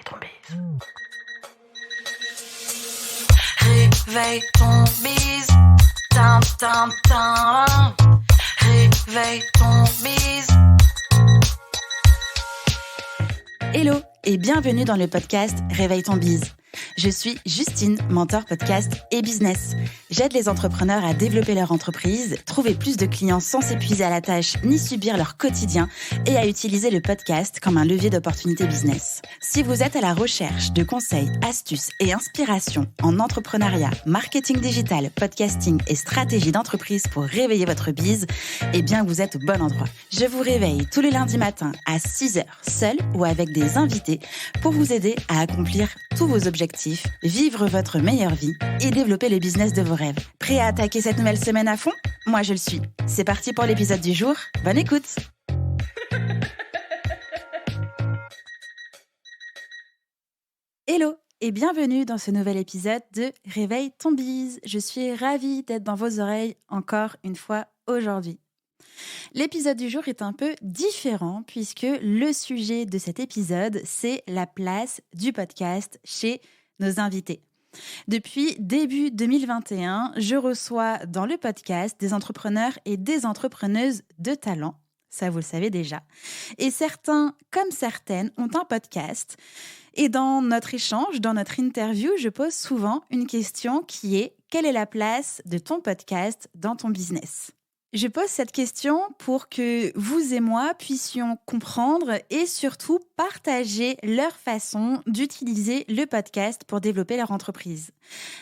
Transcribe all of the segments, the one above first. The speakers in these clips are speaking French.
ton bise. Réveille ton bise. Tin, tin, tin. Réveille ton bise. Hello et bienvenue dans le podcast Réveille ton bise. Je suis Justine, mentor podcast et business. J'aide les entrepreneurs à développer leur entreprise, trouver plus de clients sans s'épuiser à la tâche ni subir leur quotidien et à utiliser le podcast comme un levier d'opportunité business. Si vous êtes à la recherche de conseils, astuces et inspirations en entrepreneuriat, marketing digital, podcasting et stratégie d'entreprise pour réveiller votre bise, eh bien vous êtes au bon endroit. Je vous réveille tous les lundis matins à 6h, seul ou avec des invités pour vous aider à accomplir tous vos objectifs, vivre votre meilleure vie et développer le business de vos rêves. Prêt à attaquer cette nouvelle semaine à fond ? Moi, je le suis. C'est parti pour l'épisode du jour. Bonne écoute ! Hello et bienvenue dans ce nouvel épisode de Réveille ton bise. Je suis ravie d'être dans vos oreilles encore une fois aujourd'hui. L'épisode du jour est un peu différent puisque le sujet de cet épisode, c'est la place du podcast chez nos invités. Depuis début 2021, je reçois dans le podcast des entrepreneurs et des entrepreneuses de talent. Ça, vous le savez déjà. Et certains, comme certaines, ont un podcast. Et dans notre échange, dans notre interview, je pose souvent une question qui est « Quelle est la place de ton podcast dans ton business ?» Je pose cette question pour que vous et moi puissions comprendre et surtout partager leur façon d'utiliser le podcast pour développer leur entreprise.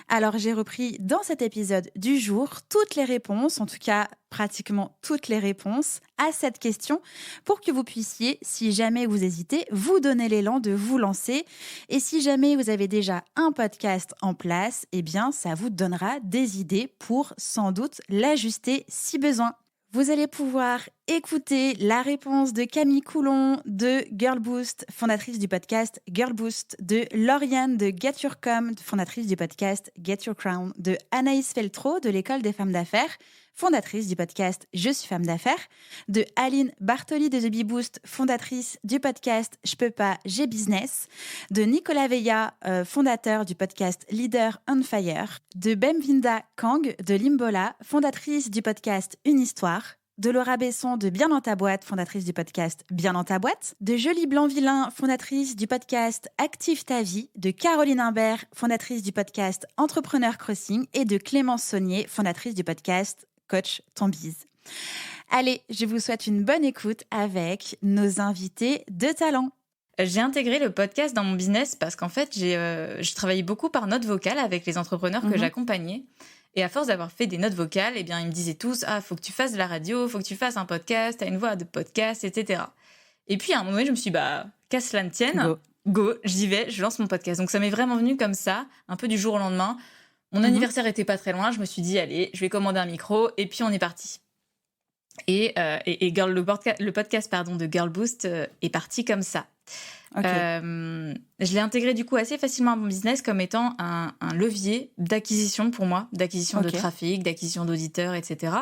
Alors, j'ai repris dans cet épisode du jour toutes les réponses, en tout cas pratiquement toutes les réponses à cette question pour que vous puissiez, si jamais vous hésitez, vous donner l'élan de vous lancer. Et si jamais vous avez déjà un podcast en place, eh bien, ça vous donnera des idées pour sans doute l'ajuster si besoin. Vous allez pouvoir écouter la réponse de Camille Coulon de Girl Boost, fondatrice du podcast Girl Boost, de Lauriane de Get Your Com, fondatrice du podcast Get Your Crown, de Anaïs Feltro de l'École des femmes d'affaires, fondatrice du podcast Je suis femme d'affaires, de Aline Bartoli de The Bee Boost, fondatrice du podcast Je peux pas, j'ai business, de Nicolas Veilla, fondateur du podcast Leader on Fire, de Bemvinda Kang de Limbola, fondatrice du podcast Une Histoire, de Laura Besson de Bien dans ta boîte, fondatrice du podcast Bien dans ta boîte, de Jolie Blanc-Villain, fondatrice du podcast Active ta vie, de Caroline Imbert, fondatrice du podcast Entrepreneur Crossing et de Clémence Saunier, fondatrice du podcast Coach ton bise. Allez, je vous souhaite une bonne écoute avec nos invités de talent. J'ai intégré le podcast dans mon business parce qu'en fait, j'ai travaillé beaucoup par note vocale avec les entrepreneurs que j'accompagnais. Et à force d'avoir fait des notes vocales, eh bien, ils me disaient tous « Ah, faut que tu fasses de la radio, faut que tu fasses un podcast, t'as une voix de podcast, etc. » Et puis, à un moment donné, je me suis dit « Bah, qu'à cela ne tienne, go, j'y vais, je lance mon podcast. » Donc, ça m'est vraiment venu comme ça, un peu du jour au lendemain. Mon anniversaire était pas très loin, je me suis dit « Allez, je vais commander un micro. » Et puis, on est parti. Et le podcast de Girl Boost est parti comme ça. Okay. Je l'ai intégré du coup assez facilement à mon business comme étant un levier d'acquisition pour moi, d'acquisition de trafic, d'acquisition d'auditeurs, etc.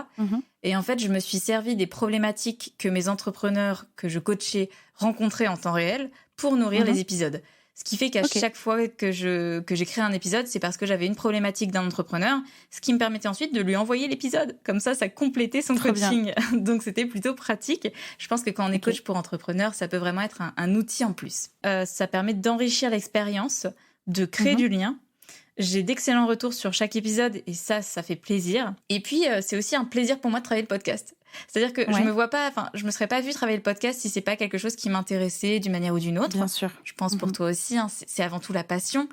Et en fait, je me suis servi des problématiques que mes entrepreneurs que je coachais rencontraient en temps réel pour nourrir les épisodes. Ce qui fait qu'à chaque fois que j'ai créé un épisode, c'est parce que j'avais une problématique d'un entrepreneur, ce qui me permettait ensuite de lui envoyer l'épisode. Comme ça complétait son coaching. Donc, c'était plutôt pratique. Je pense que quand on est coach pour entrepreneur, ça peut vraiment être un outil en plus. Ça permet d'enrichir l'expérience, de créer du lien. J'ai d'excellents retours sur chaque épisode et ça fait plaisir. Et puis, c'est aussi un plaisir pour moi de travailler le podcast. C'est-à-dire que je me serais pas vue travailler le podcast si c'est pas quelque chose qui m'intéressait d'une manière ou d'une autre. Bien sûr. Je pense pour toi aussi, hein, c'est avant tout la passion.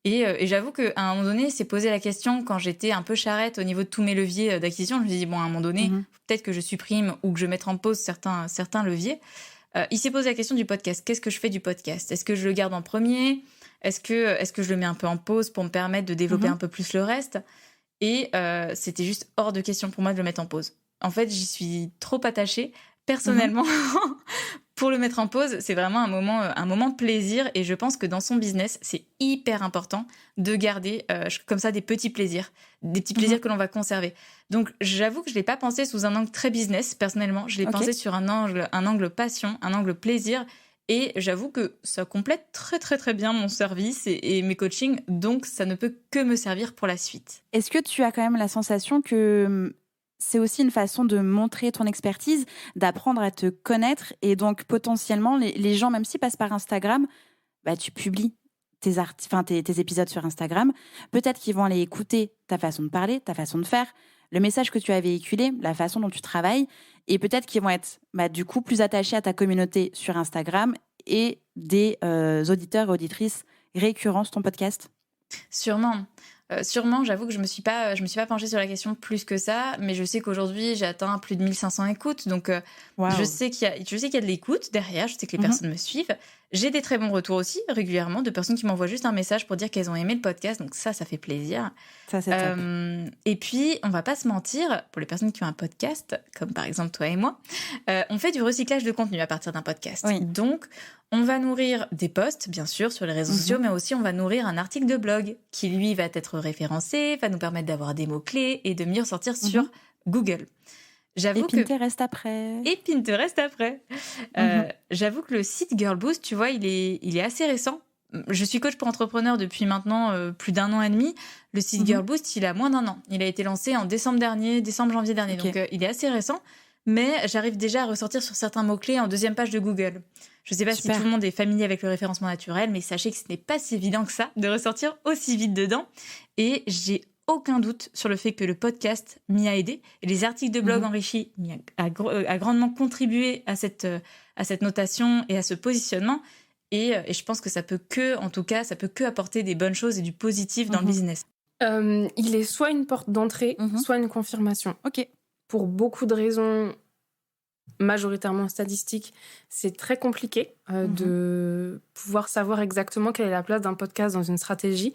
Et j'avoue qu'à un moment donné, c'est posé la question quand j'étais un peu charrette au niveau de tous mes leviers d'acquisition. Je me suis dit, bon, à un moment donné, peut-être que je supprime ou que je mette en pause certains leviers. Il s'est posé la question du podcast. Qu'est-ce que je fais du podcast ? Est-ce que je le garde en premier ? Est-ce que je le mets un peu en pause pour me permettre de développer un peu plus le reste ? Et c'était juste hors de question pour moi de le mettre en pause. En fait, j'y suis trop attachée, personnellement. Pour le mettre en pause, c'est vraiment un moment de plaisir. Et je pense que dans son business, c'est hyper important de garder comme ça des petits plaisirs. Des petits plaisirs que l'on va conserver. Donc, j'avoue que je ne l'ai pas pensé sous un angle très business, personnellement. Je l'ai pensé sur un angle passion, un angle plaisir. Et j'avoue que ça complète très très très bien mon service et mes coachings, donc ça ne peut que me servir pour la suite. Est-ce que tu as quand même la sensation que c'est aussi une façon de montrer ton expertise, d'apprendre à te connaître et donc potentiellement les gens, même s'ils passent par Instagram, tu publies tes épisodes sur Instagram, peut-être qu'ils vont aller écouter ta façon de parler, ta façon de faire, le message que tu as véhiculé, la façon dont tu travailles, et peut-être qu'ils vont être du coup plus attachés à ta communauté sur Instagram et des auditeurs et auditrices récurrents sur ton podcast. Sûrement. Sûrement, j'avoue que je me suis pas penchée sur la question plus que ça, mais je sais qu'aujourd'hui j'ai atteint plus de 1500 écoutes, donc Wow. je sais qu'il y a de l'écoute derrière, je sais que les personnes me suivent. J'ai des très bons retours aussi régulièrement de personnes qui m'envoient juste un message pour dire qu'elles ont aimé le podcast, donc ça fait plaisir. Ça, c'est top. Et puis, on va pas se mentir, pour les personnes qui ont un podcast, comme par exemple toi et moi, on fait du recyclage de contenu à partir d'un podcast. Oui. Donc, on va nourrir des posts, bien sûr, sur les réseaux sociaux, mais aussi on va nourrir un article de blog qui, lui, va être référencé, va nous permettre d'avoir des mots-clés et de mieux sortir sur Google. J'avoue Et Pinterest après. Et Pinterest après. J'avoue que le site Girl Boost, tu vois, il est assez récent. Je suis coach pour entrepreneurs depuis maintenant plus d'1 an et demi. Le site Girl Boost, il a moins d'1 an. Il a été lancé en décembre-janvier dernier. Okay. Donc, il est assez récent. Mais j'arrive déjà à ressortir sur certains mots-clés en 2e page de Google. Je ne sais pas si tout le monde est familier avec le référencement naturel, mais sachez que ce n'est pas si évident que ça de ressortir aussi vite dedans. Et j'ai aucun doute sur le fait que le podcast m'y a aidé. Et les articles de blog enrichis a grandement contribué à cette notation et à ce positionnement. Et je pense que ça peut que apporter des bonnes choses et du positif dans le business. Il est soit une porte d'entrée, soit une confirmation. Ok. Pour beaucoup de raisons majoritairement statistiques, c'est très compliqué de pouvoir savoir exactement quelle est la place d'un podcast dans une stratégie.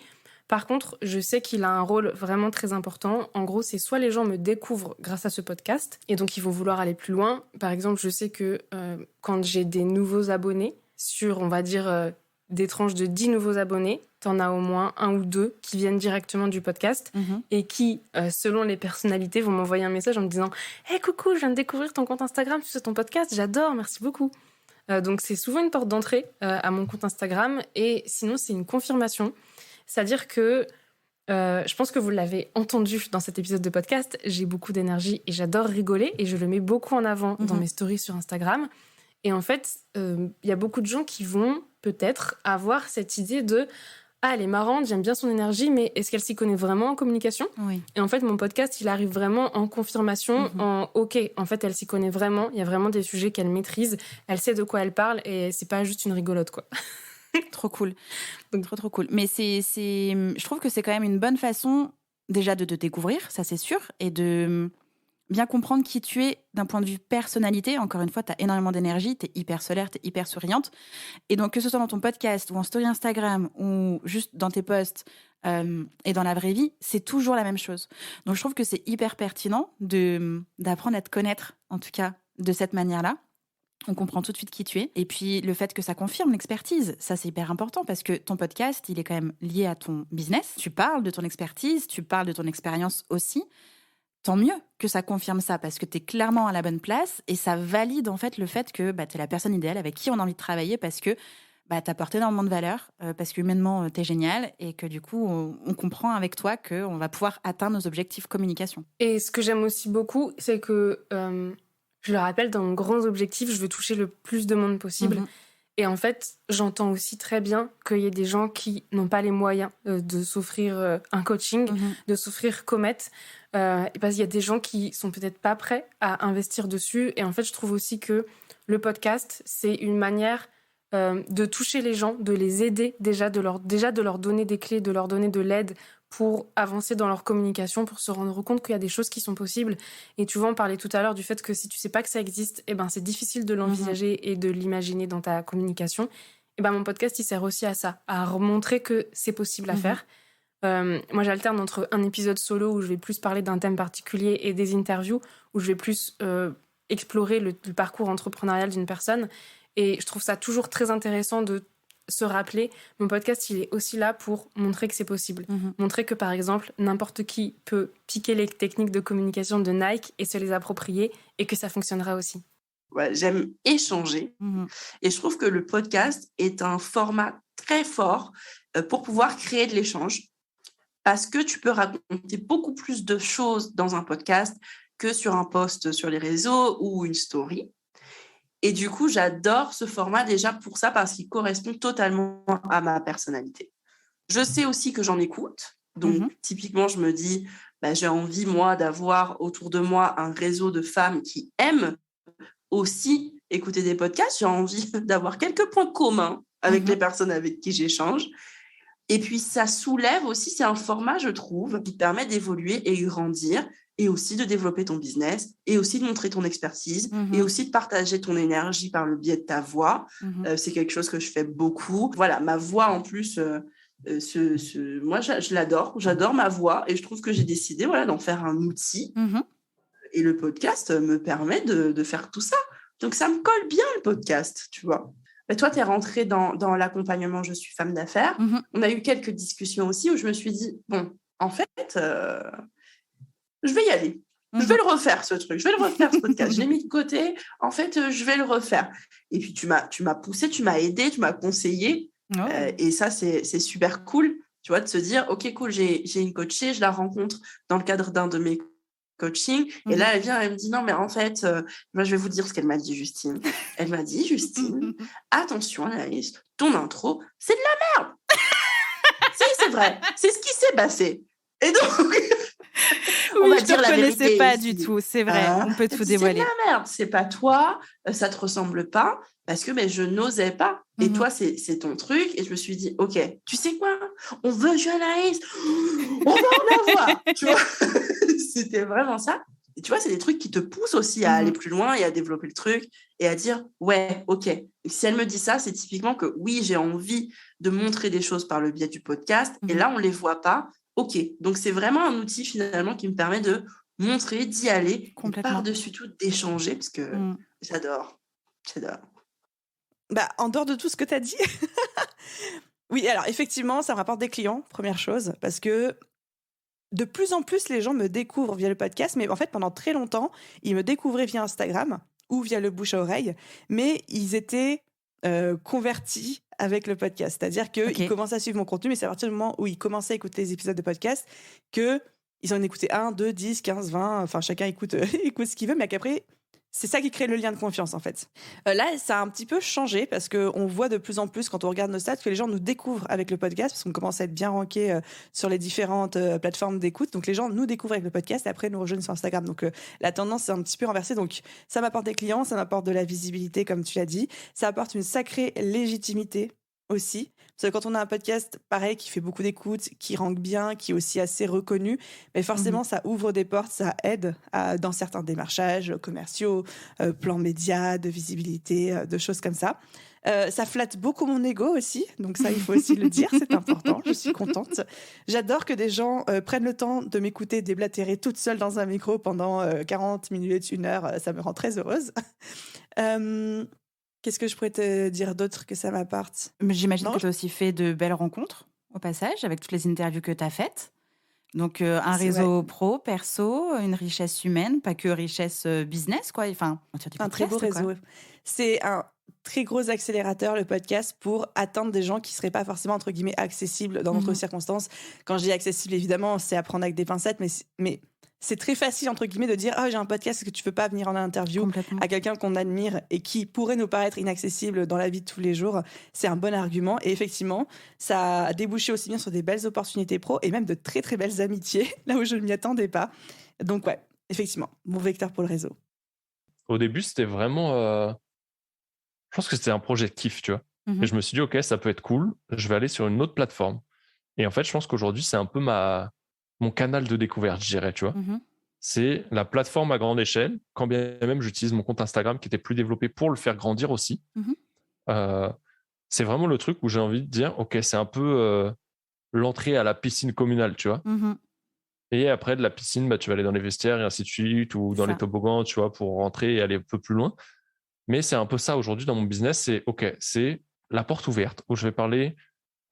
Par contre, je sais qu'il a un rôle vraiment très important. En gros, c'est soit les gens me découvrent grâce à ce podcast, et donc ils vont vouloir aller plus loin. Par exemple, je sais que quand j'ai des nouveaux abonnés, sur, on va dire, des tranches de 10 nouveaux abonnés, t'en as au moins 1 ou 2 qui viennent directement du podcast et qui, selon les personnalités, vont m'envoyer un message en me disant « Hey, coucou, je viens de découvrir ton compte Instagram sur ton podcast, j'adore, merci beaucoup ». Donc, c'est souvent une porte d'entrée à mon compte Instagram, et sinon, c'est une confirmation. C'est-à-dire que je pense que vous l'avez entendu dans cet épisode de podcast, j'ai beaucoup d'énergie et j'adore rigoler, et je le mets beaucoup en avant dans mes stories sur Instagram. Et en fait, y a beaucoup de gens qui vont peut-être avoir cette idée de « Ah, elle est marrante, j'aime bien son énergie, mais est-ce qu'elle s'y connaît vraiment en communication ?» Et en fait, mon podcast, il arrive vraiment en confirmation, en « Ok, en fait, elle s'y connaît vraiment, il y a vraiment des sujets qu'elle maîtrise, elle sait de quoi elle parle, et c'est pas juste une rigolote, quoi. » Trop cool. Donc, trop cool. Mais je trouve que c'est quand même une bonne façon déjà de te découvrir, ça c'est sûr, et de bien comprendre qui tu es d'un point de vue personnalité. Encore une fois, tu as énormément d'énergie, tu es hyper solaire, tu es hyper souriante. Et donc, que ce soit dans ton podcast ou en story Instagram ou juste dans tes posts et dans la vraie vie, c'est toujours la même chose. Donc, je trouve que c'est hyper pertinent d'apprendre à te connaître, en tout cas, de cette manière-là. On comprend tout de suite qui tu es. Et puis, le fait que ça confirme l'expertise, ça, c'est hyper important parce que ton podcast, il est quand même lié à ton business. Tu parles de ton expertise, tu parles de ton expérience aussi. Tant mieux que ça confirme ça parce que tu es clairement à la bonne place et ça valide en fait le fait que tu es la personne idéale avec qui on a envie de travailler parce que tu apportes énormément de valeur, parce qu'humainement, tu es génial et que du coup, on comprend avec toi qu'on va pouvoir atteindre nos objectifs communication. Et ce que j'aime aussi beaucoup, c'est que... je le rappelle, dans mon grand objectif, je veux toucher le plus de monde possible. Et en fait, j'entends aussi très bien qu'il y ait des gens qui n'ont pas les moyens de s'offrir un coaching, de s'offrir Comet. Parce qu'il y a des gens qui sont peut-être pas prêts à investir dessus. Et en fait, je trouve aussi que le podcast, c'est une manière de toucher les gens, de les aider déjà de leur donner des clés, de leur donner de l'aide pour avancer dans leur communication, pour se rendre compte qu'il y a des choses qui sont possibles. Et tu vois, on parlait tout à l'heure du fait que si tu sais pas que ça existe, c'est difficile de l'envisager et de l'imaginer dans ta communication. Mon podcast, il sert aussi à ça, à montrer que c'est possible à faire. Moi, j'alterne entre un épisode solo où je vais plus parler d'un thème particulier et des interviews où je vais plus explorer le parcours entrepreneurial d'une personne. Et je trouve ça toujours très intéressant de se rappeler, mon podcast, il est aussi là pour montrer que c'est possible. Montrer que, par exemple, n'importe qui peut piquer les techniques de communication de Nike et se les approprier et que ça fonctionnera aussi. Ouais, j'aime échanger. Et je trouve que le podcast est un format très fort pour pouvoir créer de l'échange parce que tu peux raconter beaucoup plus de choses dans un podcast que sur un post sur les réseaux ou une story. Et du coup, j'adore ce format déjà pour ça parce qu'il correspond totalement à ma personnalité. Je sais aussi que j'en écoute. Donc, typiquement, je me dis, j'ai envie, moi, d'avoir autour de moi un réseau de femmes qui aiment aussi écouter des podcasts. J'ai envie d'avoir quelques points communs avec les personnes avec qui j'échange. Et puis, ça soulève aussi, c'est un format, je trouve, qui permet d'évoluer et grandir et aussi de développer ton business et aussi de montrer ton expertise et aussi de partager ton énergie par le biais de ta voix. C'est quelque chose que je fais beaucoup. Voilà, ma voix en plus, moi, je l'adore. J'adore ma voix et je trouve que j'ai décidé d'en faire un outil. Et le podcast me permet de faire tout ça. Donc, ça me colle bien, le podcast, tu vois. Mais toi, tu es rentrée dans l'accompagnement Je suis femme d'affaires. On a eu quelques discussions aussi où je me suis dit, bon, en fait, je vais y aller. Je vais le refaire, ce truc. Je vais le refaire, ce podcast. Je l'ai mis de côté. En fait, je vais le refaire. Et puis, tu m'as poussé, tu m'as aidé, tu m'as conseillé. Et ça, c'est super cool, tu vois, de se dire, OK, cool, j'ai une coachée, je la rencontre dans le cadre d'un de mes coachings. Et là, elle vient, elle me dit, non, mais en fait, moi, je vais vous dire ce qu'elle m'a dit, Justine. Elle m'a dit, Justine, attention, Anaïs, ton intro, c'est de la merde. Si, c'est vrai. C'est ce qui s'est passé. Et donc... on va dire la vérité. Je ne connaissais pas du tout, c'est vrai. On peut tout dévoiler. C'est de la merde, c'est pas toi, ça te ressemble pas, parce que je n'osais pas. Et toi, c'est ton truc. Et je me suis dit, OK, tu sais quoi, on veut jouer Anaïs, on va en avoir. Tu vois, c'était vraiment ça. Et tu vois, c'est des trucs qui te poussent aussi à aller plus loin et à développer le truc et à dire, ouais, OK. Et si elle me dit ça, c'est typiquement que oui, j'ai envie de montrer des choses par le biais du podcast. Et là, on les voit pas. OK, donc c'est vraiment un outil finalement qui me permet de montrer, d'y aller, par-dessus tout d'échanger, parce que j'adore. En dehors de tout ce que tu as dit, oui, alors effectivement, ça me rapporte des clients, première chose, parce que de plus en plus, les gens me découvrent via le podcast, mais en fait, pendant très longtemps, ils me découvraient via Instagram ou via le bouche à oreille, mais ils étaient convertis avec le podcast. C'est-à-dire qu'ils commençaient à suivre mon contenu, mais c'est à partir du moment où ils commençaient à écouter les épisodes de podcast qu'ils en écoutaient 1, 2, 10, 15, 20, enfin chacun écoute ce qu'il veut, mais qu'après, c'est ça qui crée le lien de confiance en fait. Là, ça a un petit peu changé parce qu'on voit de plus en plus, quand on regarde nos stats, que les gens nous découvrent avec le podcast, parce qu'on commence à être bien ranké sur les différentes plateformes d'écoute. Donc les gens nous découvrent avec le podcast et après nous rejoignent sur Instagram. Donc la tendance est un petit peu renversée. Donc ça m'apporte des clients, ça m'apporte de la visibilité, comme tu l'as dit. Ça apporte une sacrée légitimité aussi. Parce que quand on a un podcast pareil qui fait beaucoup d'écoute, qui rank bien, qui est aussi assez reconnu, mais forcément ça ouvre des portes, ça aide dans certains démarchages commerciaux, plans médias, de visibilité, de choses comme ça. Ça flatte beaucoup mon ego aussi, donc ça il faut aussi le dire, c'est important, je suis contente. J'adore que des gens prennent le temps de m'écouter déblatérer toute seule dans un micro pendant 40 minutes, 1 heure, ça me rend très heureuse. Qu'est-ce que je pourrais te dire d'autre que ça m'apporte ? J'imagine que tu as aussi fait de belles rencontres au passage avec toutes les interviews que tu as faites. Donc un réseau pro, perso, une richesse humaine, pas que richesse business, quoi. Enfin, un très beau réseau. Quoi. C'est un très gros accélérateur, le podcast, pour atteindre des gens qui ne seraient pas forcément, entre guillemets, accessibles dans notre circonstances. Quand je dis accessible, évidemment, c'est à prendre avec des pincettes, mais c'est très facile, entre guillemets, de dire « Ah, j'ai un podcast, est-ce que tu ne veux pas venir en interview ?» à quelqu'un qu'on admire et qui pourrait nous paraître inaccessible dans la vie de tous les jours. C'est un bon argument. Et effectivement, ça a débouché aussi bien sur des belles opportunités pro et même de très, très belles amitiés, là où je ne m'y attendais pas. Donc ouais, effectivement, mon vecteur pour le réseau. Au début, c'était vraiment... Je pense que c'était un projet de kiff, tu vois. Et je me suis dit « Ok, ça peut être cool. Je vais aller sur une autre plateforme. » Et en fait, je pense qu'aujourd'hui, c'est un peu mon canal de découverte, je dirais, tu vois. C'est la plateforme à grande échelle, quand bien même j'utilise mon compte Instagram qui était plus développé pour le faire grandir aussi. C'est vraiment le truc où j'ai envie de dire, OK, c'est un peu l'entrée à la piscine communale, tu vois. Et après, de la piscine, tu vas aller dans les vestiaires et ainsi de suite, ou dans les toboggans, tu vois, pour rentrer et aller un peu plus loin. Mais c'est un peu ça aujourd'hui dans mon business, c'est OK, c'est la porte ouverte où je vais parler...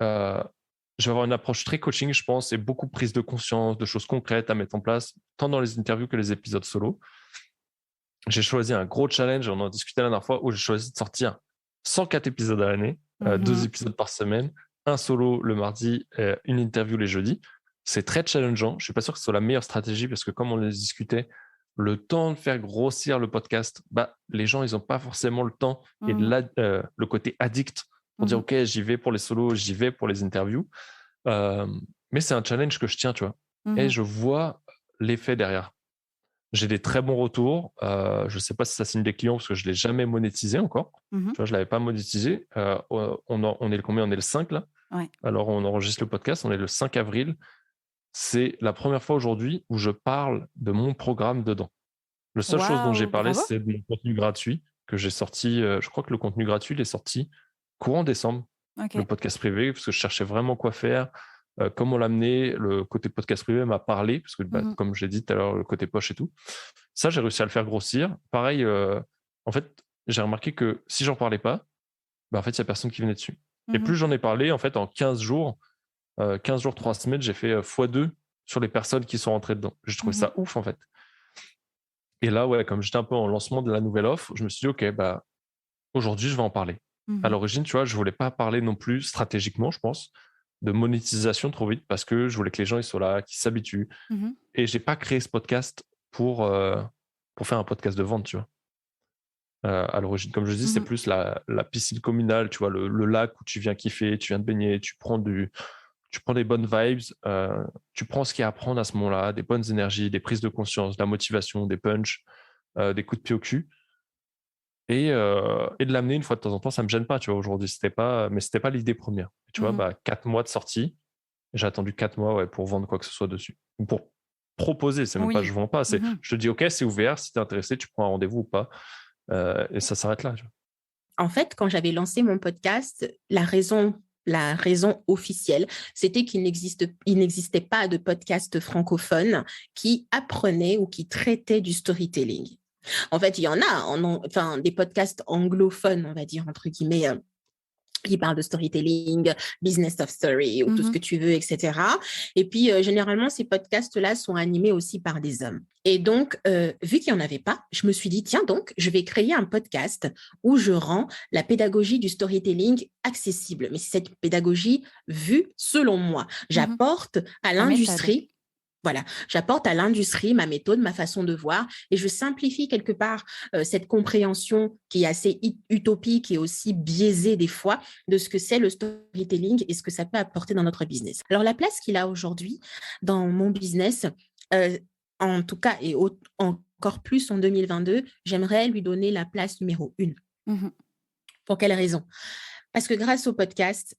je vais avoir une approche très coaching, je pense, et beaucoup de prise de conscience, de choses concrètes à mettre en place, tant dans les interviews que les épisodes solo. j'ai choisi un gros challenge, on en discutait la dernière fois, où j'ai choisi de sortir 104 épisodes à l'année, 2 épisodes par semaine, un solo le mardi, une interview les jeudis. C'est très challengeant. Je ne suis pas sûr que ce soit la meilleure stratégie parce que comme on le discutait, le temps de faire grossir le podcast, les gens, ils n'ont pas forcément le temps et le côté addict pour dire, OK, j'y vais pour les solos, j'y vais pour les interviews. Mais c'est un challenge que je tiens, tu vois. Et je vois l'effet derrière. J'ai des très bons retours. Je ne sais pas si ça signe des clients parce que je ne l'ai jamais monétisé encore. Tu vois, je ne l'avais pas monétisé. On est le combien ? On est le 5 là. Ouais. Alors, on enregistre le podcast. On est le 5 avril. C'est la première fois aujourd'hui où je parle de mon programme dedans. La seule chose dont j'ai parlé, c'est de mon contenu gratuit que j'ai sorti. Je crois que le contenu gratuit il est sorti courant décembre. Okay. Le podcast privé, parce que je cherchais vraiment quoi faire. Comment l'amener, le côté podcast privé m'a parlé, parce que comme je l'ai dit tout à l'heure, le côté poche et tout. Ça, j'ai réussi à le faire grossir. Pareil, en fait, j'ai remarqué que si j'en parlais pas, en fait, il n'y a personne qui venait dessus. Et plus j'en ai parlé, en fait, en 15 jours, 3 semaines, j'ai fait x2 sur les personnes qui sont rentrées dedans. J'ai trouvé ça ouf, en fait. Et là, comme j'étais un peu en lancement de la nouvelle offre, je me suis dit, OK, aujourd'hui, je vais en parler. À l'origine, tu vois, je ne voulais pas parler non plus stratégiquement, je pense, de monétisation trop vite parce que je voulais que les gens ils soient là, qu'ils s'habituent. Et je n'ai pas créé ce podcast pour faire un podcast de vente, tu vois. À l'origine, comme je dis, c'est plus la piscine communale, tu vois, le lac où tu viens kiffer, tu viens de baigner, tu prends des bonnes vibes, tu prends ce qu'il y a à prendre à ce moment-là, des bonnes énergies, des prises de conscience, de la motivation, des punchs, des coups de pied au cul. Et de l'amener une fois de temps en temps, ça ne me gêne pas, tu vois, aujourd'hui. C'était pas l'idée première. Tu vois, 4 mois de sortie, j'ai attendu 4 mois pour vendre quoi que ce soit dessus. Ou pour proposer, c'est même pas je ne vends pas, c'est je te dis, OK, c'est ouvert, si tu es intéressé, tu prends un rendez-vous ou pas. Et ça s'arrête là. Tu vois. En fait, quand j'avais lancé mon podcast, la raison officielle, c'était qu'il n'existait pas de podcast francophone qui apprenait ou qui traitait du storytelling. En fait, il y en a, des podcasts anglophones, on va dire, entre guillemets, qui parlent de storytelling, business of story, ou tout ce que tu veux, etc. Et puis, généralement, ces podcasts-là sont animés aussi par des hommes. Et donc, vu qu'il n'y en avait pas, je me suis dit, tiens donc, je vais créer un podcast où je rends la pédagogie du storytelling accessible. Mais c'est cette pédagogie vue selon moi. J'apporte à l'industrie... Voilà, j'apporte à l'industrie ma méthode, ma façon de voir et je simplifie quelque part cette compréhension qui est assez utopique et aussi biaisée des fois de ce que c'est le storytelling et ce que ça peut apporter dans notre business. Alors, la place qu'il a aujourd'hui dans mon business, en tout cas et encore plus en 2022, j'aimerais lui donner la place numéro 1. Pour quelle raison ? Parce que grâce au podcast,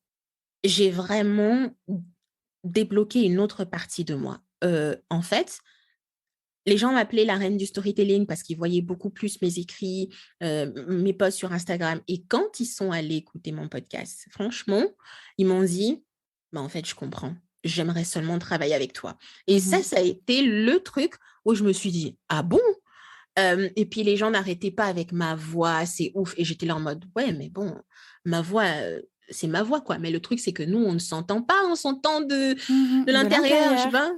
j'ai vraiment débloqué une autre partie de moi. En fait, les gens m'appelaient la reine du storytelling parce qu'ils voyaient beaucoup plus mes écrits, mes posts sur Instagram. Et quand ils sont allés écouter mon podcast, franchement, ils m'ont dit, en fait, je comprends. J'aimerais seulement travailler avec toi. Et ça a été le truc où je me suis dit, ah bon ? Et puis, les gens n'arrêtaient pas avec ma voix, c'est ouf. Et j'étais là en mode, ouais, mais bon, ma voix... c'est ma voix, quoi. Mais le truc, c'est que nous, on ne s'entend pas, on s'entend de l'intérieur, je vois.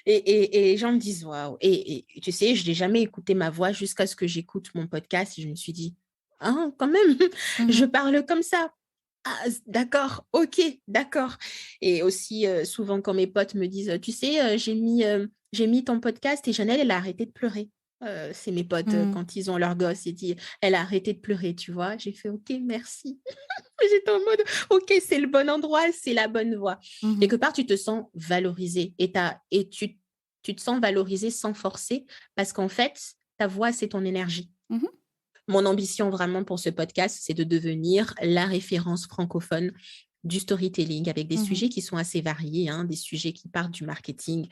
Et les gens me disent, waouh. Et tu sais, je n'ai jamais écouté ma voix jusqu'à ce que j'écoute mon podcast et je me suis dit, ah, quand même, je parle comme ça. Ah, d'accord, ok, d'accord. Et aussi, souvent, quand mes potes me disent, tu sais, j'ai mis ton podcast et Janelle, elle a arrêté de pleurer. C'est mes potes, quand ils ont leur gosse, ils disent, elle a arrêté de pleurer, tu vois. J'ai fait, ok, merci. J'étais en mode, ok, c'est le bon endroit, c'est la bonne voie. Quelque part, tu te sens valorisé et tu te sens valorisé sans forcer parce qu'en fait, ta voix, c'est ton énergie. Mon ambition vraiment pour ce podcast, c'est de devenir la référence francophone du storytelling avec des sujets qui sont assez variés, des sujets qui partent du marketing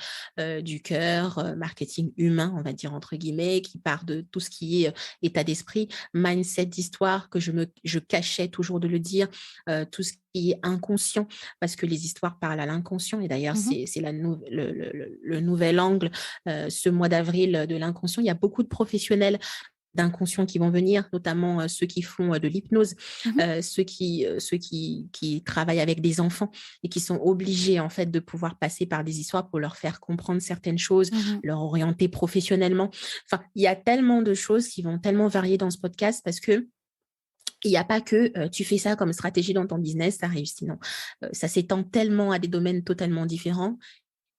du cœur, marketing humain, on va dire entre guillemets, qui part de tout ce qui est état d'esprit, mindset d'histoire, que je cachais toujours de le dire, tout ce qui est inconscient, parce que les histoires parlent à l'inconscient, et d'ailleurs c'est le nouvel angle, ce mois d'avril de l'inconscient. Il y a beaucoup de professionnels d'inconscients qui vont venir, notamment ceux qui font de l'hypnose, ceux qui travaillent avec des enfants et qui sont obligés en fait de pouvoir passer par des histoires pour leur faire comprendre certaines choses, leur orienter professionnellement. Enfin, il y a tellement de choses qui vont tellement varier dans ce podcast parce que il n'y a pas que tu fais ça comme stratégie dans ton business, ça réussit. Non, ça s'étend tellement à des domaines totalement différents.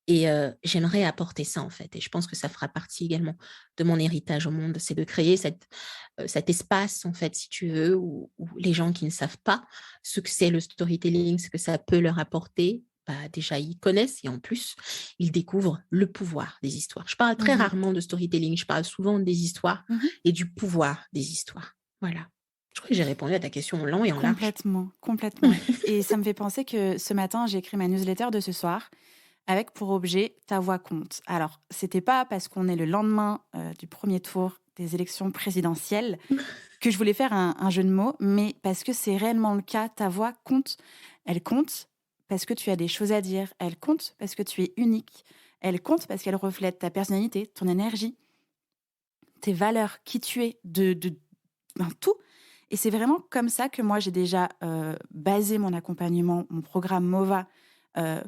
Et j'aimerais apporter ça, en fait. Et je pense que ça fera partie également de mon héritage au monde. C'est de créer cet espace, en fait, si tu veux, où les gens qui ne savent pas ce que c'est le storytelling, ce que ça peut leur apporter, déjà, ils connaissent et en plus, ils découvrent le pouvoir des histoires. Je parle très rarement de storytelling. Je parle souvent des histoires et du pouvoir des histoires. Voilà. Je crois que j'ai répondu à ta question en long et en large. Complètement. Et ça me fait penser que ce matin, j'ai écrit ma newsletter de ce soir avec pour objet « Ta voix compte ». Alors, c'était pas parce qu'on est le lendemain du premier tour des élections présidentielles que je voulais faire un jeu de mots, mais parce que c'est réellement le cas. Ta voix compte. Elle compte parce que tu as des choses à dire. Elle compte parce que tu es unique. Elle compte parce qu'elle reflète ta personnalité, ton énergie, tes valeurs, qui tu es, dans tout. Et c'est vraiment comme ça que moi, j'ai déjà basé mon accompagnement, mon programme MOVA,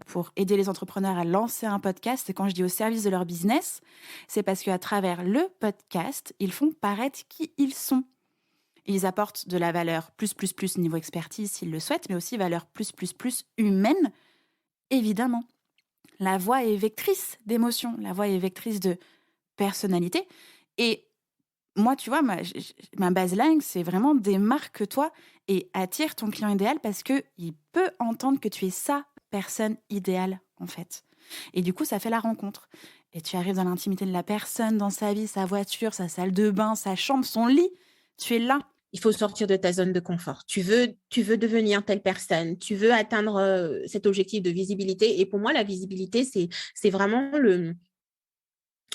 pour aider les entrepreneurs à lancer un podcast. Et quand je dis au service de leur business, c'est parce qu'à travers le podcast, ils font paraître qui ils sont. Ils apportent de la valeur plus niveau expertise s'ils le souhaitent, mais aussi valeur plus humaine, évidemment. La voix est vectrice d'émotions, la voix est vectrice de personnalité. Et moi, tu vois, ma baseline, c'est vraiment démarque-toi et attire ton client idéal parce qu'il peut entendre que tu es sa personne idéale, en fait. Et du coup, ça fait la rencontre. Et tu arrives dans l'intimité de la personne, dans sa vie, sa voiture, sa salle de bain, sa chambre, son lit. Tu es là. Il faut sortir de ta zone de confort. Tu veux devenir telle personne. Tu veux atteindre cet objectif de visibilité. Et pour moi, la visibilité, c'est vraiment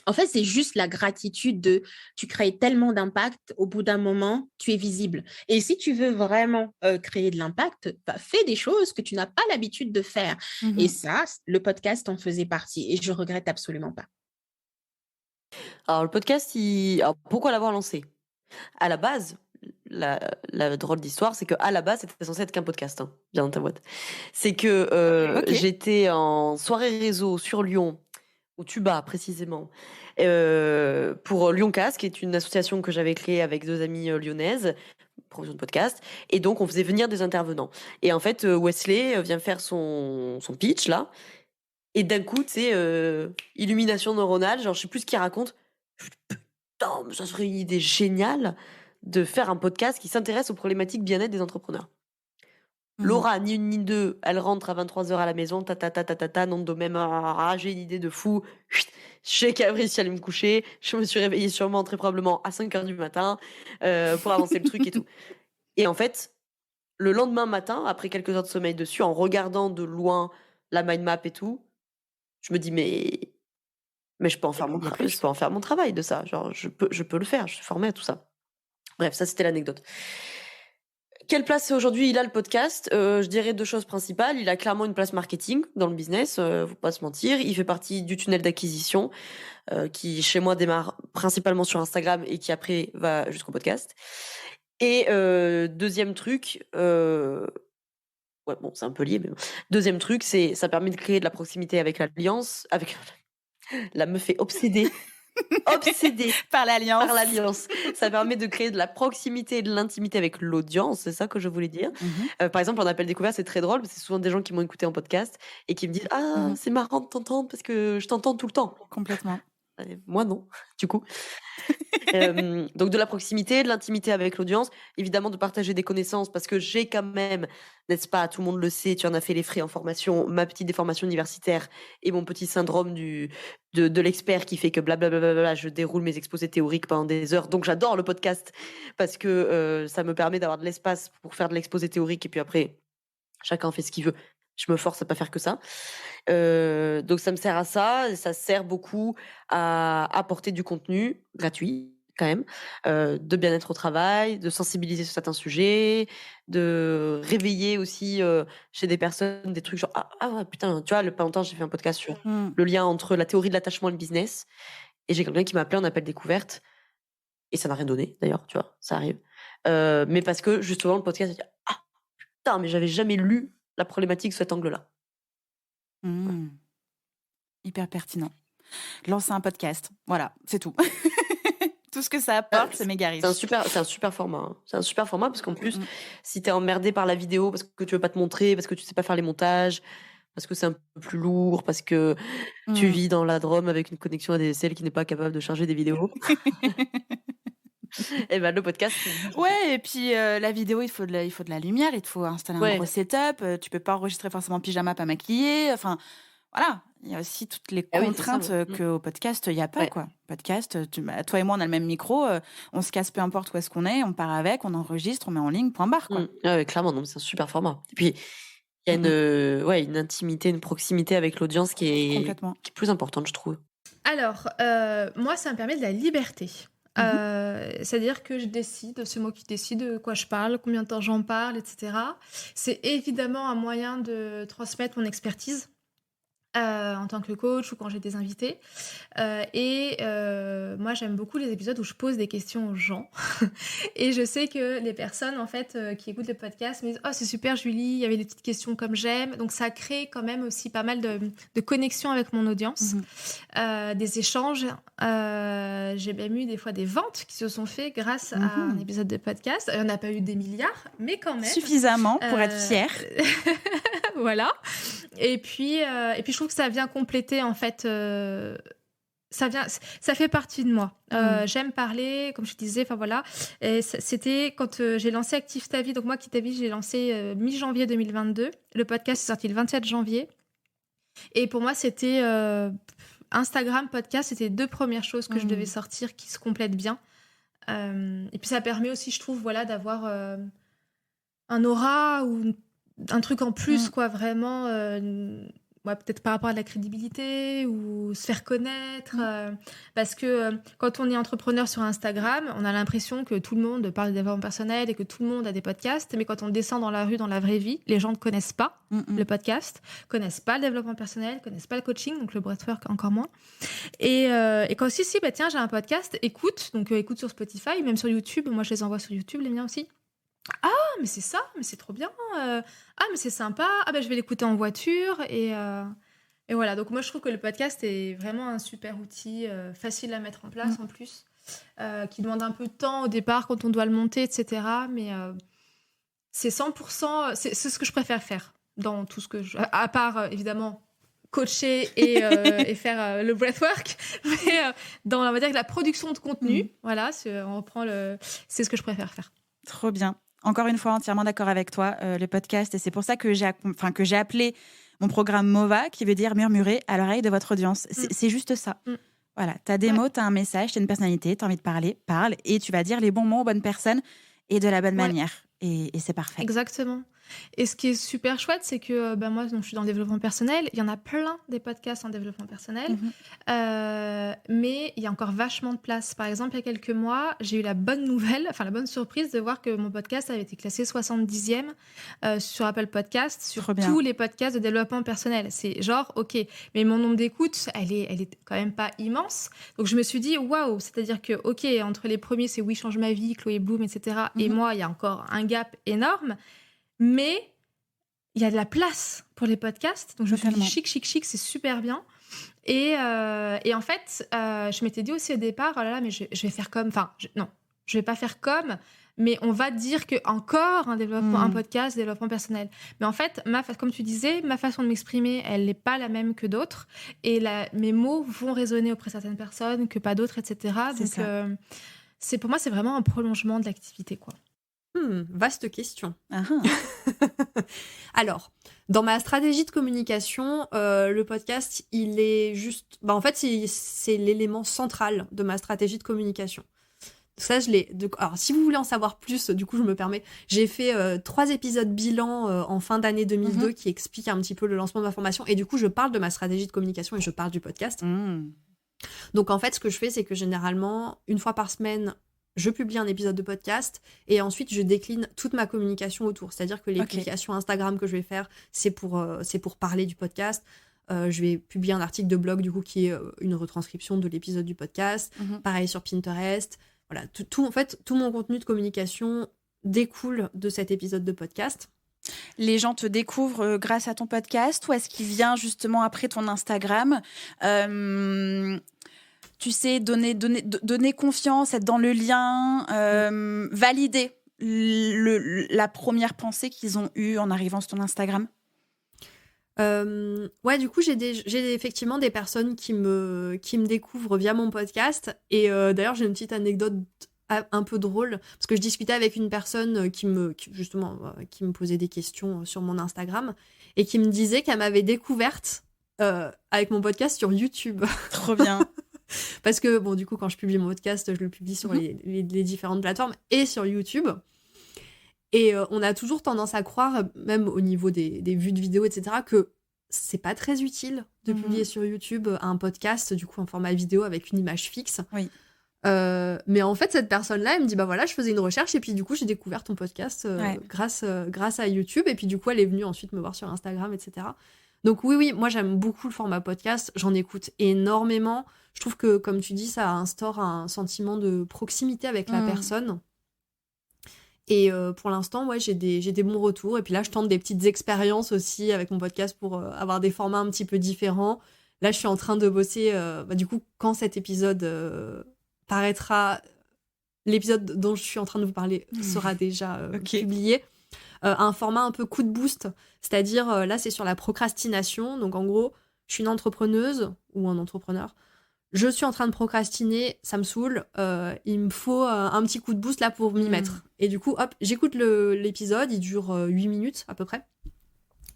En fait, c'est juste la gratitude tu crées tellement d'impact, au bout d'un moment, tu es visible. Et si tu veux vraiment créer de l'impact, fais des choses que tu n'as pas l'habitude de faire. Et ça, le podcast en faisait partie. Et je regrette absolument pas. Alors, le podcast, alors, pourquoi l'avoir lancé? À la base, la drôle d'histoire, c'est qu'à la base, c'était censé être qu'un podcast, hein, bien dans ta boîte. C'est que j'étais en soirée réseau sur Lyon, au Tuba précisément, pour Lyoncast, qui est une association que j'avais créée avec 2 amies lyonnaises, promotion de podcast, et donc on faisait venir des intervenants. Et en fait, Wesley vient faire son pitch là, et d'un coup, tu sais, illumination neuronale, genre je sais plus ce qu'il raconte. Putain, ça serait une idée géniale de faire un podcast qui s'intéresse aux problématiques bien-être des entrepreneurs. Laura, ni une ni deux, elle rentre à 23h à la maison, nom de domaine, j'ai une idée de fou. Je sais qu'elle réussi à aller me coucher. Je me suis réveillée sûrement très probablement à 5h du matin pour avancer le truc et tout. Et en fait, le lendemain matin, après quelques heures de sommeil dessus, en regardant de loin la mind map et tout, je me dis mais je peux en faire mon travail de ça. Genre, je peux le faire. Je suis formée à tout ça. Bref, ça c'était l'anecdote. Quelle place aujourd'hui il a le podcast? Je dirais 2 choses principales. Il a clairement une place marketing dans le business, faut pas se mentir. Il fait partie du tunnel d'acquisition qui chez moi démarre principalement sur Instagram et qui après va jusqu'au podcast. Et deuxième truc, ouais bon c'est un peu lié mais bon. Deuxième truc, c'est ça permet de créer de la proximité avec l'alliance, avec la meuf est obsédée. Obsédée par l'alliance. Ça permet de créer de la proximité et de l'intimité avec l'audience, c'est ça que je voulais dire. Par exemple, en appel découvert, c'est très drôle, parce que c'est souvent des gens qui m'ont écouté en podcast et qui me disent « Ah, c'est marrant de t'entendre parce que je t'entends tout le temps. » Complètement. Moi, non, du coup. Donc, de la proximité, de l'intimité avec l'audience, évidemment de partager des connaissances parce que j'ai quand même, n'est-ce pas, tout le monde le sait, tu en as fait les frais en formation, ma petite déformation universitaire et mon petit syndrome de l'expert qui fait que blablabla, je déroule mes exposés théoriques pendant des heures. Donc, j'adore le podcast parce que ça me permet d'avoir de l'espace pour faire de l'exposé théorique et puis après, chacun fait ce qu'il veut. Je me force à pas faire que ça. Donc, ça me sert à ça. Et ça sert beaucoup à apporter du contenu gratuit, quand même, de bien-être au travail, de sensibiliser sur certains sujets, de réveiller aussi chez des personnes des trucs genre « Ah ouais, putain, tu vois, pas longtemps, j'ai fait un podcast sur le lien entre la théorie de l'attachement et le business. Et j'ai quelqu'un qui m'a appelé en appel découverte. Et ça n'a rien donné, d'ailleurs, tu vois, ça arrive. Mais parce que, justement, le podcast, ah, putain, mais j'avais jamais lu la problématique sous cet angle-là. Mmh. Hyper pertinent. Lancer un podcast, voilà, c'est tout. Tout ce que ça apporte, c'est méga riche. C'est un super format. Hein. C'est un super format parce qu'en plus, si t'es emmerdé par la vidéo, parce que tu veux pas te montrer, parce que tu sais pas faire les montages, parce que c'est un peu plus lourd, parce que tu vis dans la Drôme avec une connexion ADSL qui n'est pas capable de charger des vidéos. Et ben le podcast. Ouais, et puis la vidéo, il faut de la lumière, il te faut installer un gros setup. Tu peux pas enregistrer forcément en pyjama, pas maquillé. Enfin, voilà. Il y a aussi toutes les contraintes qu'au podcast, il n'y a pas, quoi. Podcast, toi et moi, on a le même micro, on se casse peu importe où est-ce qu'on est, on part avec, on enregistre, on met en ligne, point barre, quoi. Ouais, clairement, non, c'est un super format. Et puis, il y a une intimité, une proximité avec l'audience qui est plus importante, je trouve. Alors, moi, ça me permet de la liberté. C'est-à-dire que je décide, c'est moi qui décide de quoi je parle, combien de temps j'en parle, etc. C'est évidemment un moyen de transmettre mon expertise. En tant que coach ou quand j'ai des invités. Moi, j'aime beaucoup les épisodes où je pose des questions aux gens. Et je sais que les personnes, en fait, qui écoutent le podcast me disent « Oh, c'est super, Julie, il y avait des petites questions comme j'aime. » Donc, ça crée quand même aussi pas mal de connexions avec mon audience, des échanges. J'ai même eu des fois des ventes qui se sont faites grâce à un épisode de podcast. Il n'y en a pas eu des milliards, mais quand même. Suffisamment pour être fière. Voilà. Et puis, je trouve que ça vient compléter, en fait, ça fait partie de moi. J'aime parler, comme je disais, enfin voilà. Et c'était quand j'ai lancé Active ta vie. Donc moi, Active ta vie, j'ai lancé mi-janvier 2022. Le podcast est sorti le 27 janvier. Et pour moi, c'était Instagram, podcast, c'était les 2 premières choses que je devais sortir qui se complètent bien. Et puis ça permet aussi, je trouve, voilà, d'avoir un aura ou un truc en plus, quoi, vraiment, peut-être par rapport à de la crédibilité ou se faire connaître. Parce que quand on est entrepreneur sur Instagram, on a l'impression que tout le monde parle de développement personnel et que tout le monde a des podcasts. Mais quand on descend dans la rue, dans la vraie vie, les gens ne connaissent pas le podcast, connaissent pas le développement personnel, connaissent pas le coaching, donc le breathwork encore moins. Et quand aussi, tiens, j'ai un podcast, écoute. Donc écoute sur Spotify, même sur YouTube. Moi, je les envoie sur YouTube, les miens aussi. Ah, mais c'est ça, mais c'est trop bien. Ah, mais c'est sympa. Ah, je vais l'écouter en voiture. Et voilà. Donc, moi, je trouve que le podcast est vraiment un super outil, facile à mettre en place en plus, qui demande un peu de temps au départ quand on doit le monter, etc. Mais c'est 100%, c'est ce que je préfère faire dans tout ce que je. À part, évidemment, coacher et faire le breathwork. Mais dans, on va dire, la production de contenu, voilà, on reprend c'est ce que je préfère faire. Trop bien. Encore une fois, entièrement d'accord avec toi, le podcast. Et c'est pour ça que j'ai appelé mon programme MOVA, qui veut dire murmurer à l'oreille de votre audience. C'est juste ça. Voilà, tu as des mots, tu as un message, tu as une personnalité, tu as envie de parler, parle. Et tu vas dire les bons mots aux bonnes personnes et de la bonne manière. Et c'est parfait. Exactement. Et ce qui est super chouette, c'est que moi, donc, je suis dans le développement personnel. Il y en a plein des podcasts en développement personnel. Mais il y a encore vachement de place. Par exemple, il y a quelques mois, j'ai eu la bonne surprise de voir que mon podcast avait été classé 70e sur Apple Podcasts, sur tous les podcasts de développement personnel. C'est genre, OK, mais mon nombre d'écoutes, elle est quand même pas immense. Donc, je me suis dit, waouh, c'est-à-dire que, OK, entre les premiers, c'est Oui, change ma vie, Chloé Bloom, etc. Et moi, il y a encore un gap énorme. Mais il y a de la place pour les podcasts. Donc, je me suis dit, chic, c'est super bien. Et en fait, je m'étais dit aussi au départ, oh là là, mais je vais faire comme... Enfin, non, je vais pas faire comme, mais on va dire que encore un podcast, développement personnel. Mais en fait, comme tu disais, ma façon de m'exprimer, elle n'est pas la même que d'autres. Et mes mots vont résonner auprès de certaines personnes que pas d'autres, etc. Donc, pour moi, c'est vraiment un prolongement de l'activité, quoi. Vaste question. Alors, dans ma stratégie de communication, le podcast, il est juste... en fait, c'est l'élément central de ma stratégie de communication. Ça, je l'ai... Alors, si vous voulez en savoir plus, du coup, je me permets... J'ai fait 3 épisodes bilan en fin d'année 2002 qui expliquent un petit peu le lancement de ma formation. Et du coup, je parle de ma stratégie de communication et je parle du podcast. Donc, en fait, ce que je fais, c'est que généralement, 1 fois par semaine... je publie un épisode de podcast et ensuite je décline toute ma communication autour. C'est-à-dire que les publications Instagram que je vais faire, c'est pour parler du podcast. Je vais publier un article de blog du coup qui est une retranscription de l'épisode du podcast. Pareil sur Pinterest. voilà, en fait, tout mon contenu de communication découle de cet épisode de podcast. Les gens te découvrent grâce à ton podcast ou est-ce qu'il vient justement après ton Instagram tu sais, donner confiance, être dans le lien, valider la première pensée qu'ils ont eue en arrivant sur ton Instagram? Ouais, du coup, j'ai effectivement des personnes qui me découvrent via mon podcast. Et d'ailleurs, j'ai une petite anecdote un peu drôle, parce que je discutais avec une personne qui me posait des questions sur mon Instagram et qui me disait qu'elle m'avait découverte avec mon podcast sur YouTube. Trop bien. Parce que, bon, du coup, quand je publie mon podcast, je le publie sur les différentes plateformes et sur YouTube. Et on a toujours tendance à croire, même au niveau des vues de vidéos, etc., que c'est pas très utile de publier sur YouTube un podcast, du coup, en format vidéo avec une image fixe. Oui. Mais en fait, cette personne-là, elle me dit, bah voilà, je faisais une recherche et puis du coup, j'ai découvert ton podcast grâce à YouTube. Et puis du coup, elle est venue ensuite me voir sur Instagram, etc. Donc oui, moi, j'aime beaucoup le format podcast. J'en écoute énormément. Je trouve que, comme tu dis, ça instaure un sentiment de proximité avec la personne. Et pour l'instant, ouais, j'ai des bons retours. Et puis là, je tente des petites expériences aussi avec mon podcast pour avoir des formats un petit peu différents. Là, je suis en train de bosser. Du coup, quand cet épisode paraîtra, l'épisode dont je suis en train de vous parler sera déjà publié. Un format un peu coup de boost. C'est-à-dire, là, c'est sur la procrastination. Donc, en gros, je suis une entrepreneuse ou un entrepreneur. Je suis en train de procrastiner, ça me saoule. Il me faut un petit coup de boost là pour m'y mettre. Et du coup, hop, j'écoute l'épisode, il dure 8 minutes à peu près.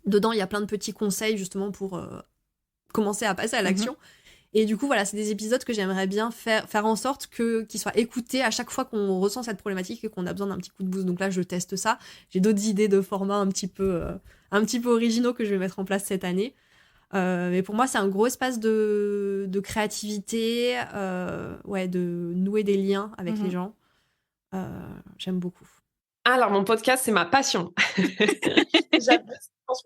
Dedans, il y a plein de petits conseils justement pour commencer à passer à l'action. Et du coup, voilà, c'est des épisodes que j'aimerais bien faire en sorte qu'ils soient écoutés à chaque fois qu'on ressent cette problématique et qu'on a besoin d'un petit coup de boost. Donc là, je teste ça. J'ai d'autres idées de formats un petit peu originaux que je vais mettre en place cette année. Mais pour moi, c'est un gros espace de créativité, de nouer des liens avec les gens. J'aime beaucoup. Alors, mon podcast, c'est ma passion.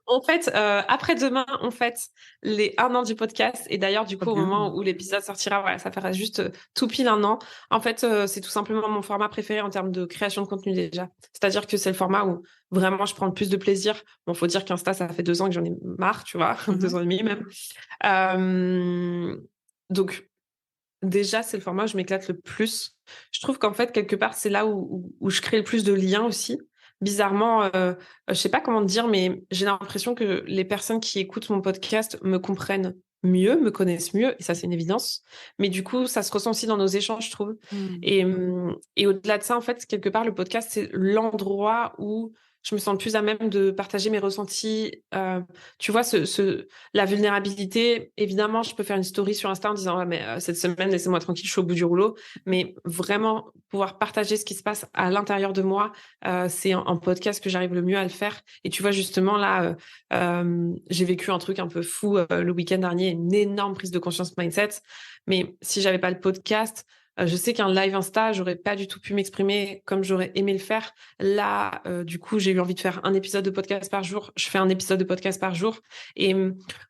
En fait, après-demain, on fête les 1 an du podcast. Et d'ailleurs, du coup, au moment où l'épisode sortira, voilà, ça fera juste tout pile 1 an. En fait, c'est tout simplement mon format préféré en termes de création de contenu déjà. C'est-à-dire que c'est le format où vraiment je prends le plus de plaisir. Bon, faut dire qu'Insta, ça fait 2 ans que j'en ai marre, tu vois, 2 ans et demi même. Donc, déjà, c'est le format où je m'éclate le plus. Je trouve qu'en fait, quelque part, c'est là où je crée le plus de liens aussi. Bizarrement, je sais pas comment te dire, mais j'ai l'impression que les personnes qui écoutent mon podcast me comprennent mieux, me connaissent mieux, et ça, c'est une évidence. Mais du coup, ça se ressent aussi dans nos échanges, je trouve. Et au-delà de ça, en fait, quelque part, le podcast, c'est l'endroit où je me sens le plus à même de partager mes ressentis. Tu vois, la vulnérabilité, évidemment, je peux faire une story sur Insta en disant ouais, mais cette semaine, laissez-moi tranquille, je suis au bout du rouleau. Mais vraiment, pouvoir partager ce qui se passe à l'intérieur de moi, c'est en podcast que j'arrive le mieux à le faire. Et tu vois, justement, là, j'ai vécu un truc un peu fou le week-end dernier, une énorme prise de conscience mindset. Mais si j'avais pas le podcast, je sais qu'un live Insta, j'aurais pas du tout pu m'exprimer comme j'aurais aimé le faire. Là, du coup, j'ai eu envie de faire un épisode de podcast par jour. Je fais un épisode de podcast par jour. Et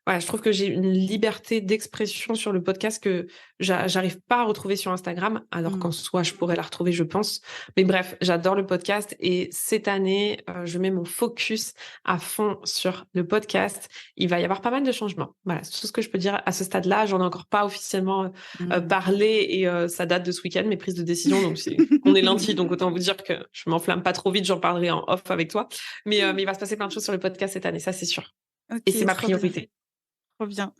voilà, je trouve que j'ai une liberté d'expression sur le podcast que j'arrive pas à retrouver sur Instagram, alors qu'en soi, je pourrais la retrouver, je pense. Mais bref, j'adore le podcast. Et cette année, je mets mon focus à fond sur le podcast. Il va y avoir pas mal de changements. Voilà, c'est tout ce que je peux dire à ce stade-là. J'en ai encore pas officiellement parlé et ça date de ce week-end, mes prises de décision. Donc, on est lundi, donc autant vous dire que je m'enflamme pas trop vite. J'en parlerai en off avec toi. Mais il va se passer plein de choses sur le podcast cette année, ça c'est sûr. Okay, et c'est ma priorité. Trop bien.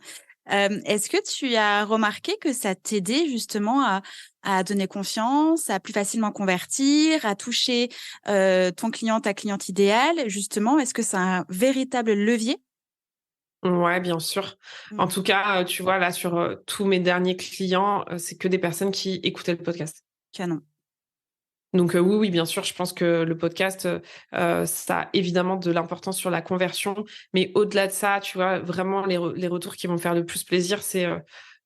Est-ce que tu as remarqué que ça t'aidait justement à donner confiance, à plus facilement convertir, à toucher ton client, ta cliente idéale? Justement, est-ce que c'est un véritable levier? Ouais, bien sûr. En tout cas, tu vois, là, sur tous mes derniers clients, c'est que des personnes qui écoutaient le podcast. Canon. Donc oui, bien sûr, je pense que le podcast, ça a évidemment de l'importance sur la conversion. Mais au-delà de ça, tu vois, vraiment, les retours qui vont me faire le plus plaisir, c'est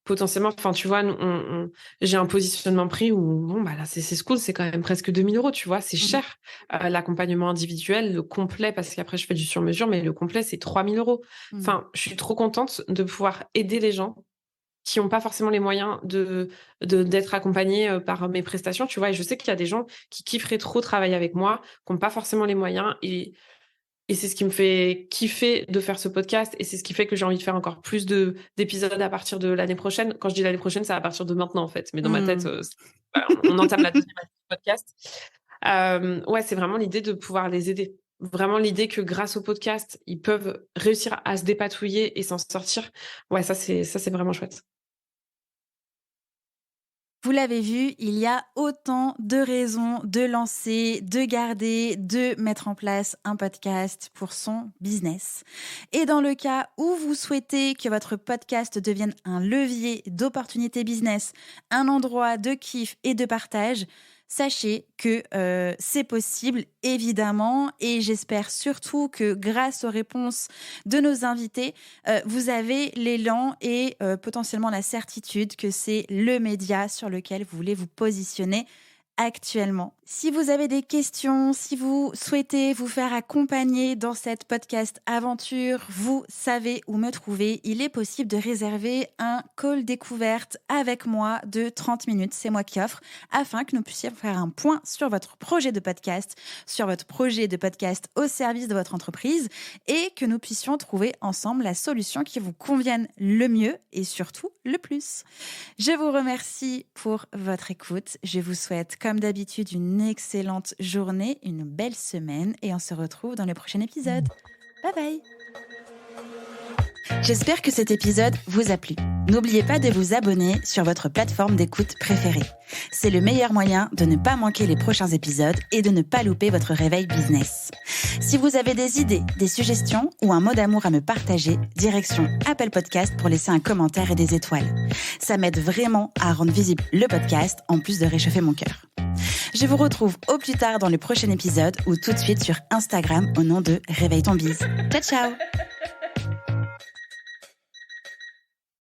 potentiellement, enfin, tu vois, j'ai un positionnement prix où, bon, bah là, c'est cool, c'est quand même presque 2 000 €, tu vois, c'est cher. L'accompagnement individuel, le complet, parce qu'après, je fais du sur-mesure, mais le complet, c'est 3 000 €. Enfin, je suis trop contente de pouvoir aider les gens qui n'ont pas forcément les moyens d'être accompagnés par mes prestations, tu vois. Et je sais qu'il y a des gens qui kifferaient trop travailler avec moi, qui n'ont pas forcément les moyens. Et c'est ce qui me fait kiffer de faire ce podcast. Et c'est ce qui fait que j'ai envie de faire encore plus d'épisodes à partir de l'année prochaine. Quand je dis l'année prochaine, c'est à partir de maintenant, en fait. Mais dans ma tête, on entame la deuxième année du podcast. Ouais, c'est vraiment l'idée de pouvoir les aider. Vraiment l'idée que grâce au podcast, ils peuvent réussir à se dépatouiller et s'en sortir. Ouais, ça, c'est vraiment chouette. Vous l'avez vu, il y a autant de raisons de lancer, de garder, de mettre en place un podcast pour son business. Et dans le cas où vous souhaitez que votre podcast devienne un levier d'opportunités business, un endroit de kiff et de partage, sachez que c'est possible, évidemment, et j'espère surtout que grâce aux réponses de nos invités, vous avez l'élan et potentiellement la certitude que c'est le média sur lequel vous voulez vous positionner actuellement. Si vous avez des questions, si vous souhaitez vous faire accompagner dans cette podcast aventure, vous savez où me trouver. Il est possible de réserver un call découverte avec moi de 30 minutes, c'est moi qui offre, afin que nous puissions faire un point sur votre projet de podcast, sur votre projet de podcast au service de votre entreprise et que nous puissions trouver ensemble la solution qui vous convienne le mieux et surtout le plus. Je vous remercie pour votre écoute. Je vous souhaite, comme d'habitude, une excellente journée, une belle semaine et on se retrouve dans le prochain épisode. Bye bye. J'espère que cet épisode vous a plu. N'oubliez pas de vous abonner sur votre plateforme d'écoute préférée. C'est le meilleur moyen de ne pas manquer les prochains épisodes et de ne pas louper votre réveil business. Si vous avez des idées, des suggestions ou un mot d'amour à me partager, direction Apple Podcast pour laisser un commentaire et des étoiles. Ça m'aide vraiment à rendre visible le podcast en plus de réchauffer mon cœur. Je vous retrouve au plus tard dans le prochain épisode ou tout de suite sur Instagram au nom de Réveille ton bise. Ciao, ciao!